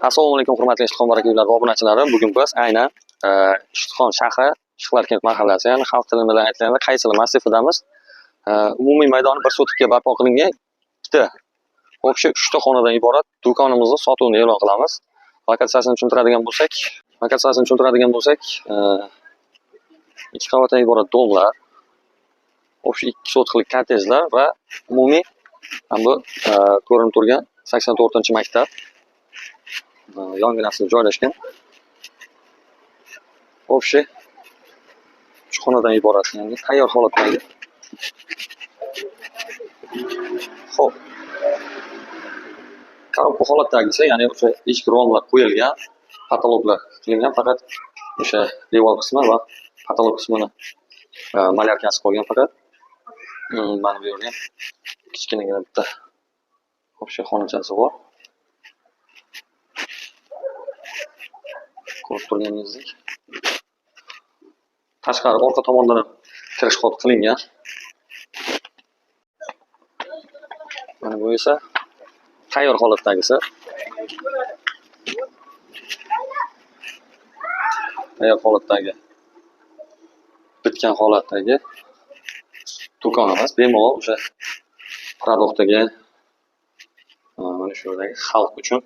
Assalomu alaykum hurmatli Ishtixon barakaylar va obunachilari. Bugun biz aynan Ishtixon shahri, Ishqlar kent mahallasi, ya'ni xalq tili bilan aytganda Qaysili massifidamiz. Umumiy maydoni 1 sotikka barpo qilingan ikkita общий 3 ta xonadan iborat do'konimizni sotuvini e'lon qilamiz. Lokatsiyasini tushuntiradigan bo'lsak, 2 qavatdan iborat domlar, общий 2 sotiklik kottejlar va umumiy bu ko'rinib turgan 84-maktab yonginasida joylashgan. Общий 3 xonadan iborat, ya'ni tayyor holatdagi. Xo'p. Korobka holatdagisi, ya'ni o'sha ichki romlar qo'yilgan, patologlar qilingan, faqat o'sha devor qismi va patolog qismini malyarkasi qolgan faqat. Mana bu yerda kichkinagina bitta общий xonachasi bor. Ko'rib turganingizdek. Tashqari orqa tomondan ham kirish xod qilingan. Mana bu esa tayyor holatdagisi. Tayyor holatdagi, bitgan holatdagi do'kon emas, bemalol o'sha produktdagi mana shu yerdagi xalq uchun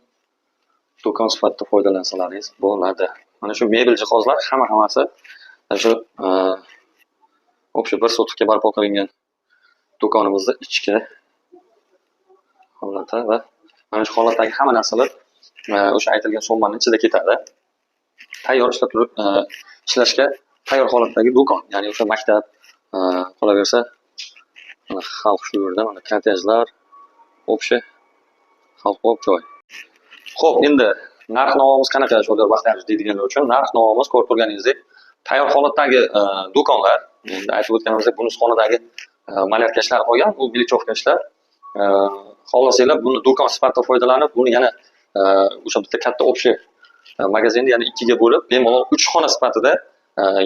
do'kon sifatida foydalansalaringiz bo'ladi. Mana shu mebel jihozlar hammasi shu общий 1 sotikka barpo qilingan do'konimizda ichki holati va mana shu holatdagi hamma narsalar o'sha aytilgan summaning ichida ketadi. Tayyor ishlashga tayyor holatdagi do'kon, ya'ni o'sha maktab, qolaversa mana xalq shu yerda, mana kottejlar, общий xalq joy. Xo'p, endi narx-navomiz qanaqa sho'dir vaqtlar deydiganlar uchun narx-navomiz ko'rib turganingizdek, tayyor holatdagi do'konlar, endi aytib o'tganimizdek, bunisi xonadagi malyarka ishlari qolgan, bu bilichovka ishlar. Xohlasanglar buni do'kon sifatida foydalanib, buni yana o'sha bitta katta общий magazinni yana ikkiga bo'lib, bemalol 3 xona sifatida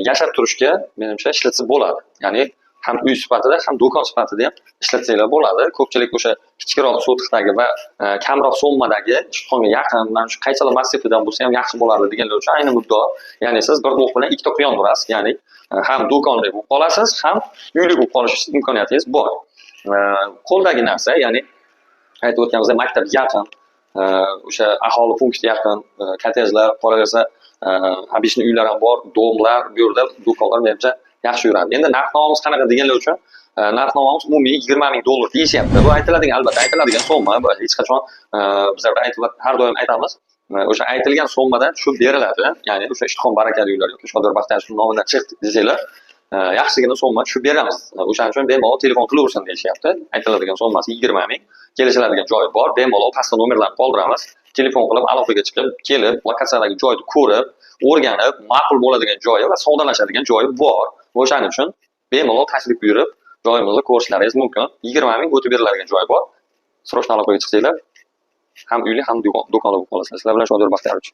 yashab turishga menimcha ishlatsa bo'ladi. Ya'ni ham uy sifatida, ham do'kon sifatida ham ishlatsanglar bo'ladi. Ko'pchilik o'sha kichikroq sotiqdagi va kamroq sommadagi Ishtixonga yaqin, mana shu Qaysili massifidan bo'lsa ham yaxshi bo'lardi deganlar uchun ayni muddao. Ya'ni siz bir o'q bilan ikkita quyon urasiz. Ya'ni ham do'konlik bo'lib qolasiz, ham uylik bo'lib qolish imkoniyatingiz bor. Qo'ldagi narsa, ya'ni aytib o'tganimizdek, maktab yaqin, o'sha aholi punkti yaqin, kottejlar, qolaversa habishli uylar ham bor, domlar, bu yerda do'konlar menimcha yaxshi yuradi. Endi narx-navomiz qanaqa deganlar uchun narx-navomiz umumiy $20,000 deyishyapti. Bu aytiladigan, albatta aytiladigan summa, bu hech qachon bizlar har doim aytamiz. O'sha aytilgan summadan tushib beriladi. Ya'ni o'sha Ishtixon barakali uylar yoki Shodir Baxtiyor nomidan chiqdi desanglar, yaxshigina summa tushib beramiz. O'shaning uchun bemalol telefon qilaversin deyishyapti. Aytiladigan summasi 20,000. Kelishiladigan joyi bor. Bemalol pastda nomerlarni qoldiramiz. Telefon qilib aloqaga chiqib, kelib, lokatsiyadagi joyni ko'rib, o'rganib, ma'qul bo'ladigan joyi va savdolashadigan joyi bor. O'shaning uchun bemalol tashrif buyurib, joyimizni ko'rishlaringiz mumkin. 20,000 o'tib beriladigan joy bor. Srochna aloqaga chiqsanglar, ham uyli, ham do'konli bo'lib qolasizlar. Sizlar bilan Shodir Baxtiyorovich.